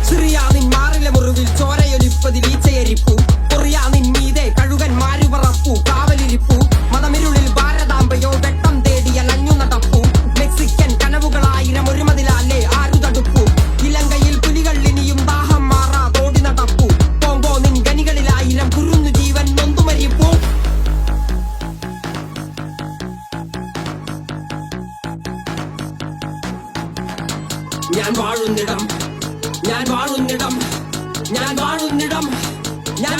സിറിയാനിൻ മാറിലെ മുറിവിൽ ചോരയൊലിപ്പതിൽ ഈച്ചയരിപ്പു കൊറിയാനിൻ മീതെ കഴുകന്മാരു പറപ്പു കാവലിരിപ്പു മതമിരുളിൽ ഭാരതാംബയോ വെട്ടം തേടിയ ലഞ്ഞു നടപ്പു മെക്സിക്കൻ കനവുകളായിരം ഒരുമതിലാലേ ആരു തടുപ്പു ഇലങ്കയിൽ പുലികൾ ഇനിയും ദാഹം മാറാ തോടി നടപ്പു കോങ്കോ നിൻ ഗനികളിലായിരം കുറുന്നു ജീവൻ നൊന്തുമരിപ്പു ഞാൻ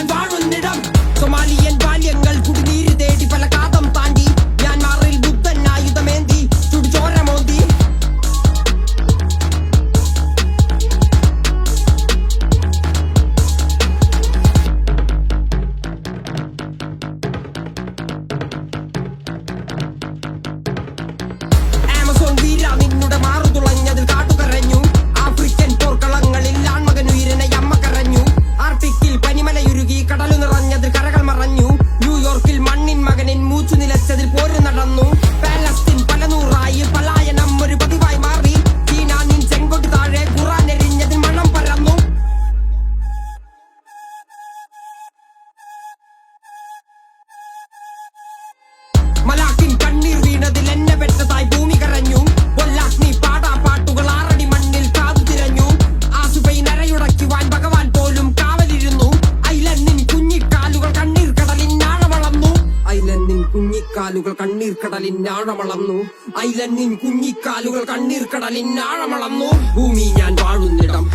വാഴുന്നിടം സൊമാലിയൻ ബാല്യങ്ങൾ കുടിനീര് തേടി പല കാതം താണ്ടി മ്യാൻമാറിൽ ബുദ്ധൻ ആയുധമേന്തി ചുടുചോര മോന്തി ആമസോൺ വീര നിന്നുടെ മാറു തുളഞ്ഞതിൽ കാട്ടുകരഞ്ഞു ആഫ്രിക്കൻ പോർക്കളങ്ങളിൽ ആൺമകനുയരനെ അമ്മ കരഞ്ഞു ആർട്ടിക്കിൽ പനിമലയുരുകി കടലു നിറഞ്ഞതിൽ കരകൾ മറഞ്ഞു ന്യൂയോർക്കിൽ മണ്ണിൻ മകനിൻ മൂച്ചു നിലച്ചതിൽ പോര് നടന്നു പാലസ്തീൻ പല നൂറായി പലായനം ഒരു പതിവായി മാറി ചീന നിൻ ചെങ്കൊടി താഴെ ഖുറാൻ എരിഞ്ഞതിൽ മണം പരന്നു മലാക്കിൻ കണ്ണീർ വീണതിൽ എന്നെ പെട്ടതായി ഭൂമി കരഞ്ഞു കൊല്ലാഗ്നി പാടാ പാട്ടുകൾ ആറടി മണ്ണിൽ കാതു തിരഞ്ഞു ആസുപൈ നരയുടയ്ക്കുവാൻ ഭഗവാൻ പോലും കാവലിരുന്നു ഐലന്നിൻ കുഞ്ഞിക്കാലുകൾ കണ്ണീർ കടലിനാഴമളന്നു ഐലന്നിൻ കുഞ്ഞിക്കാലുകൾ കണ്ണീർ കടലിനാഴമളന്നു ഐലന്നിൻ കുഞ്ഞിക്കാലുകൾ കണ്ണീർ കടലിനാഴമളന്നു ഭൂമി ഞാൻ വാഴുന്നിടം